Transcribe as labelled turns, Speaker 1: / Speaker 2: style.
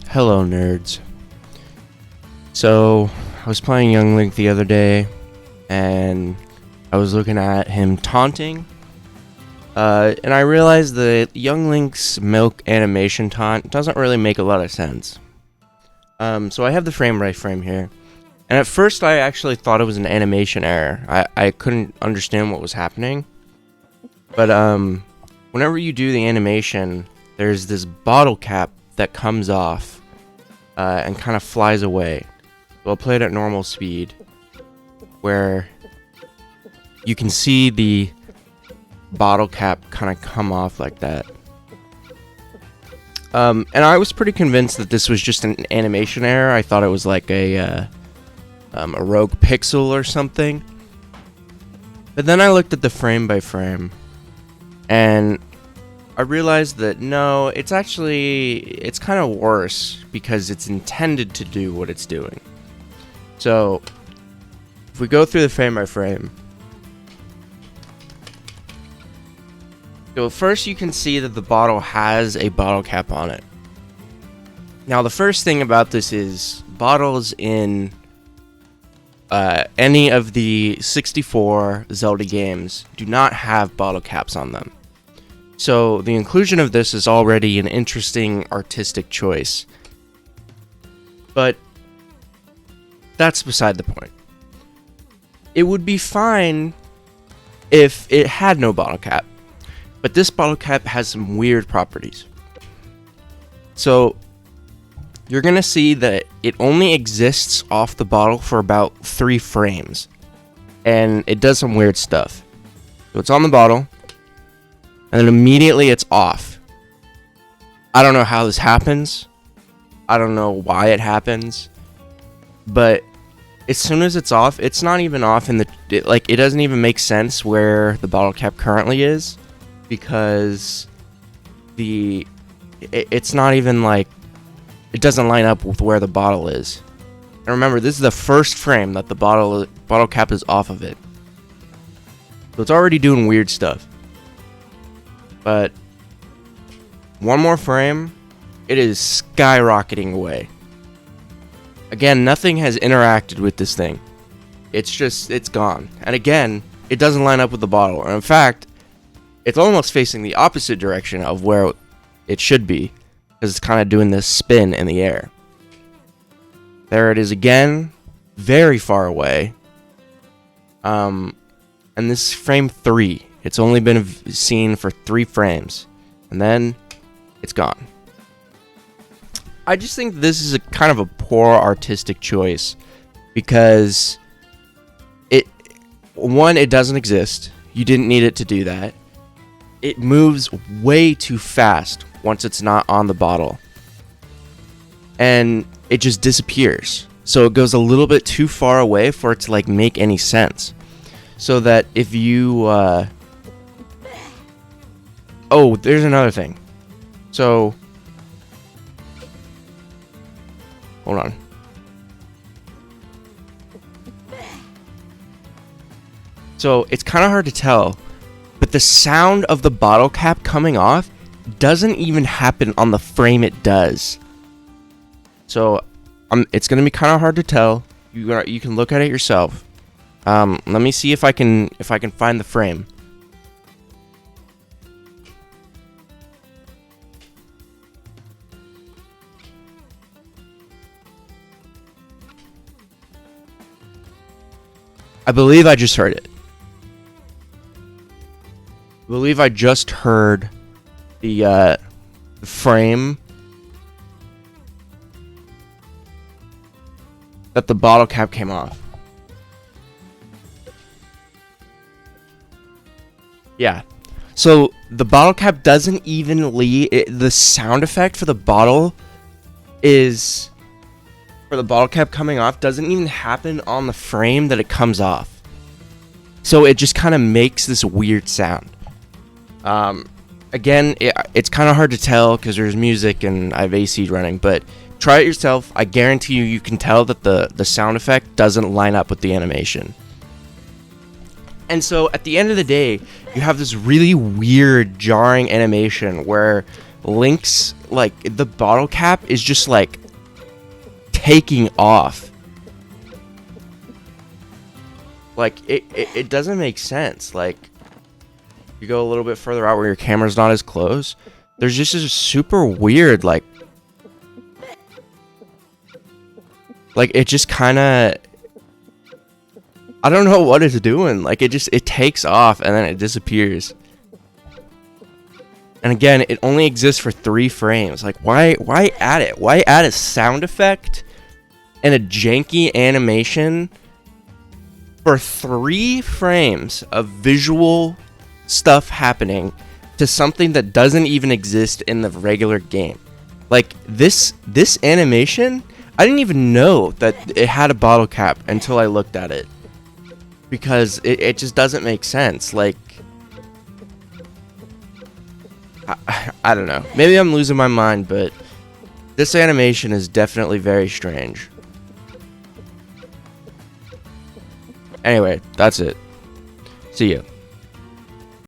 Speaker 1: Hello, nerds. So, I was playing Young Link the other day, and I was looking at him taunting, and I realized that Young Link's milk animation taunt doesn't really make a lot of sense. So I have the frame by frame here, and at first I actually thought it was an animation error. I couldn't understand what was happening, but whenever you do the animation, there's this bottle cap that comes off and kind of flies away. So I'll play it at normal speed, where you can see the bottle cap kind of come off like that. And I was pretty convinced that this was just an animation error. I thought it was like a rogue pixel or something. But then I looked at the frame by frame, and I realized that no, it's kind of worse because it's intended to do what it's doing. So, if we go through the frame by frame, so first you can see that the bottle has a bottle cap on it. Now, the first thing about this is bottles in any of the 64 Zelda games do not have bottle caps on them. So the inclusion of this is already an interesting artistic choice. But that's beside the point. It would be fine if it had no bottle cap. But this bottle cap has some weird properties. So you're going to see that it only exists off the bottle for about 3 frames. And it does some weird stuff. So it's on the bottle, and then immediately it's off. I don't know how this happens. I don't know why it happens. But as soon as it's off, it's not even off in it doesn't even make sense where the bottle cap currently is, because it's not even like, it doesn't line up with where the bottle is. And remember, this is the first frame that the bottle cap is off of it. So it's already doing weird stuff. But one more frame, it is skyrocketing away. Again, nothing has interacted with this thing. It's gone. And again, it doesn't line up with the bottle. And in fact, it's almost facing the opposite direction of where it should be, because it's kind of doing this spin in the air. There it is again, very far away. And this is frame 3. It's only been seen for 3 frames, and then it's gone. I just think this is a kind of a poor artistic choice, because it doesn't exist. You didn't need it to do that. It moves way too fast once it's not on the bottle, and it just disappears. So it goes a little bit too far away for it to like make any sense. So that if you oh, there's another thing. So, hold on. So, it's kind of hard to tell, but the sound of the bottle cap coming off doesn't even happen on the frame it does. So, it's going to be kind of hard to tell. You can look at it yourself. Let me see if I can find the frame. I believe I just heard it. I believe I just heard the frame that the bottle cap came off. Yeah. So the bottle cap doesn't even leave. The sound effect for the bottle cap coming off doesn't even happen on the frame that it comes off. So it just kind of makes this weird sound. Again, it's kind of hard to tell because there's music and I have AC running, but try it yourself. I guarantee you can tell that the sound effect doesn't line up with the animation. And so at the end of the day, you have this really weird, jarring animation where Link's, like, the bottle cap is just, like, taking off. Like, it doesn't make sense. Like, you go a little bit further out where your camera's not as close. There's just a super weird, like, it just kind of, I don't know what it's doing. Like, it takes off and then it disappears. And again, it only exists for 3 frames. Like, why add it? Why add a sound effect and a janky animation for 3 frames of visual stuff happening to something that doesn't even exist in the regular game? Like, this animation, I didn't even know that it had a bottle cap until I looked at it. Because it just doesn't make sense. Like, I don't know. Maybe I'm losing my mind, but this animation is definitely very strange. Anyway, that's it. See ya.